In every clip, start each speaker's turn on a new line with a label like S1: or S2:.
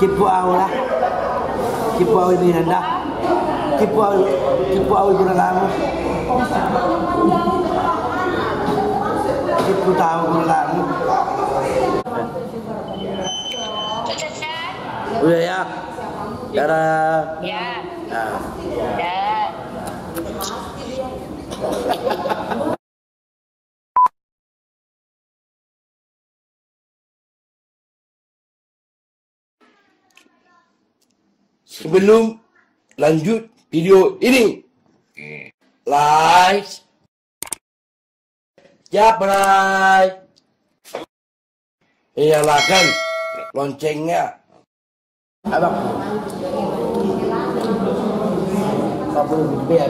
S1: Kipu awal lah. Kipu awal ini rendah. Kipu awal kurang lama. Kipu tahu kurang lama. Udah ya. Dadah.
S2: Ya.
S1: Nah.
S2: Dah.
S1: Sebelum lanjut video ini, like, subscribe, nyalakan loncengnya. Abang, apa lebih biar?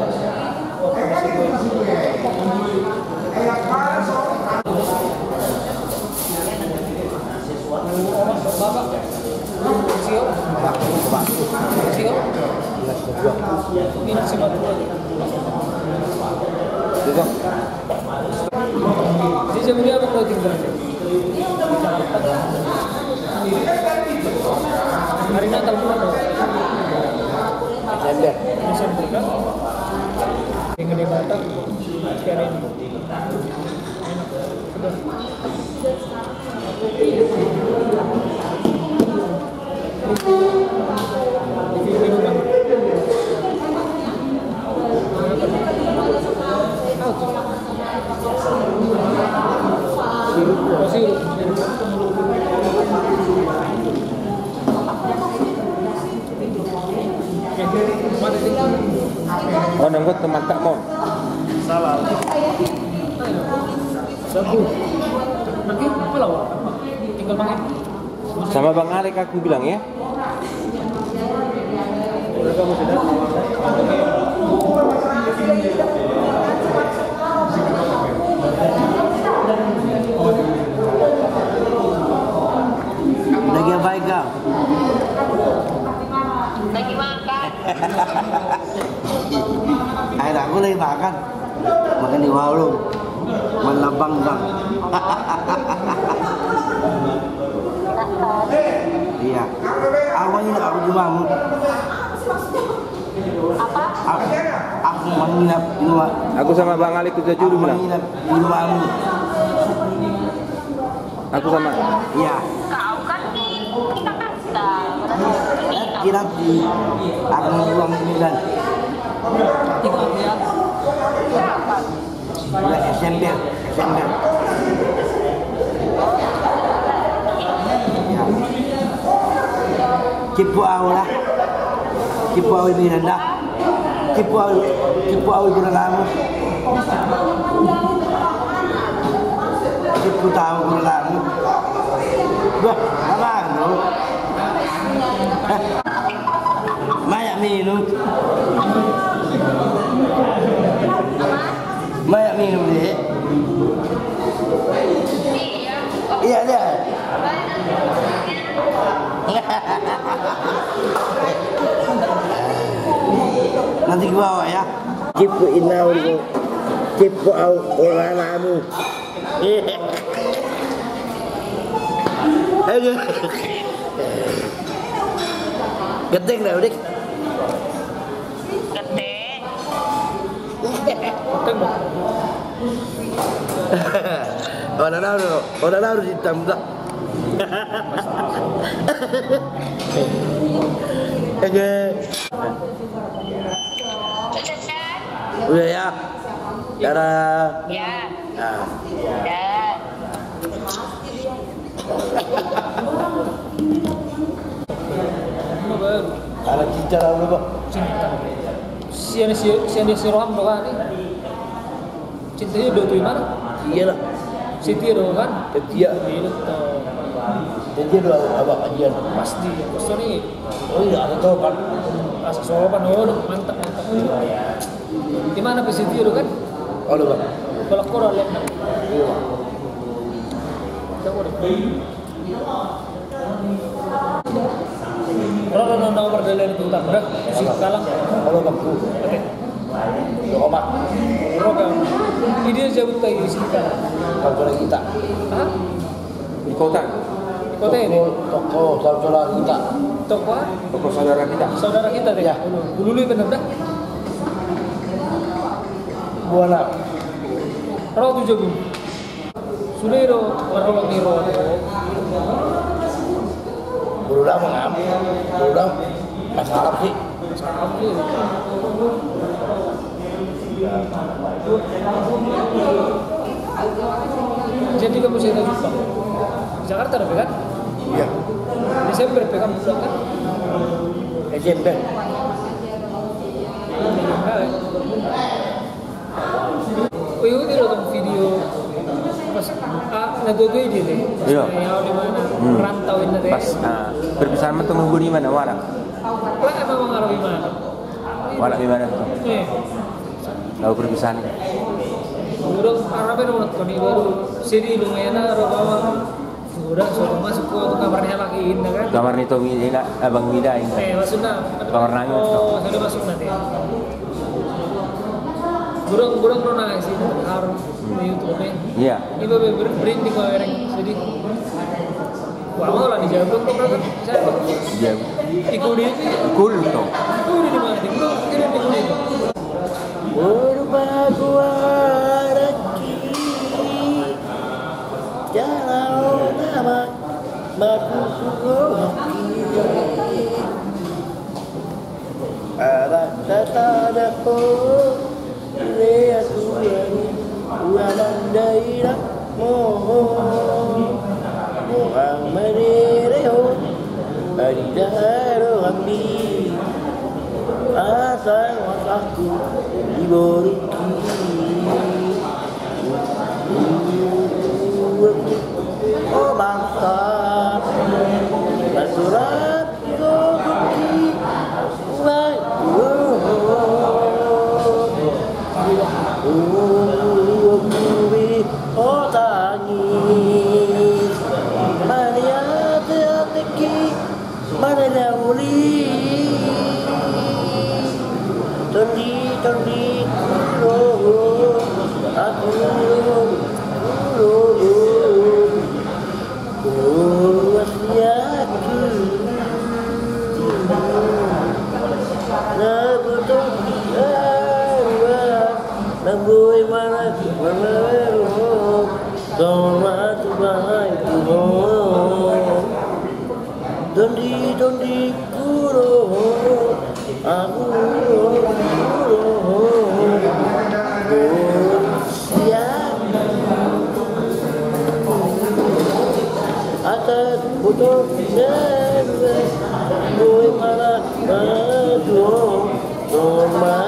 S3: Hari Natal bulan Desember kan? Yang gede Batak sekarang ini.
S4: Oh, nanggut teman tak mau.
S3: Salah. Sabu. Nanti apa lawa? Tinggal pakai.
S4: Sama Bang Alek aku bilang ya.
S3: Udah kamu sudah.
S1: Lagi apa kau?
S2: Lagi makan.
S1: Air aku lagi makan di warung, melabang bang. Iya. Awalnya aku cuma aku menginap di rumah.
S4: Aku sama Bang Alek kerja juru bilang.
S1: Menginap di rumahmu.
S4: Aku sama.
S1: Iya.
S2: Kau kan kita kata.
S1: Kira di aku ruang ini kan. Bulan Desember. Kipu awal lah. Kipu awal ini rendah. Kipu awal kurang lama. Kipu tahu kurang lama. Wah, abang tu. Banyak minum. Banyak minum deh. Iya dia. Nanti gua bawa ya. Kipu inau dulu. Kipu orang lamu. Aduh. Geting dah udik.
S2: Geting.
S1: Orang lalu hitam tak. Oke. Udah ya. Dadah.
S2: Ya.
S1: Nah.
S2: Dah.
S1: Ada cinta lalu pak.
S3: Sian dia siroham doang nih. Cintanya udah tuh mana?
S1: Iya lah.
S3: Siti doang kan?
S1: Ketia. Ketia dua abang kajian.
S3: Pasti. Pasti nih.
S1: Oh iya ada tahu kan.
S3: Asa sopan, mantap. Di mana Siti doang kan?
S1: Oh lu bang.
S3: Kalau kau lihat.
S1: Iya.
S3: Rono nomor dalam itu tak berat. Si kalang.
S1: Halo bang.
S3: Oke.
S1: Omak.
S3: Roga. Ini dia jabut kayak di sini kan.
S1: Kalau kita.
S3: Hah?
S4: Di kota.
S3: Di Kota ini?
S1: Toko saudara kita.
S3: Toko apa?
S4: Toko saudara kita.
S3: Saudara kita deh.
S1: Ya.
S3: Dulu bener dah.
S1: Buana.
S3: Roh tujuh bu. Sudah itu warung di roh.
S1: Berulang mengam. Berulang masalah sih.
S3: Jadi kamu sih tahu Jepang. Jakarta ada kan?
S1: Iya.
S3: Desember kamu pulang kan?
S1: Desember.
S3: Oh iya itu nonton video pas nagugay dia deh.
S4: Iya.
S3: Yang di mana rantauin deh.
S4: Pas berpisah tuh nunggu di mana warak?
S3: Lah emang mengarah di mana?
S4: Warak di mana tuh? Lalu berpisah nih.
S3: Udah Arab itu nonton ini baru sini lumayan Roma. Udah suruh masuk ke kamarnya lagi ini kan?
S4: Kamar itu Mida, abang Mida ini.
S3: Maksudnya
S4: Kamar nangis.
S3: Oh, sudah masuk nanti. Burung nangis sih harus di YouTube nih.
S4: Iya.
S3: Ini berinding kau yang sedih. Wah mau lah dijawab kok berapa? Siapa?
S4: Dia
S3: Ikudi itu.
S4: cool tuh.
S3: Ikudi di mana? Ikudi itu.
S1: Berbaguaraki jalan nama makusuki ada tatadaku leatuan uanan daerah Muhammadireo adidaro hamdi asal wasaku diboriki oh bangsa basurat goguki oh tangis mania teateki mana dauli Tondi kuro aku kuro wasiatku nabutuh nabui mana sama Tuhan Tondi kuro aku atas butuh never boy mana aduh no my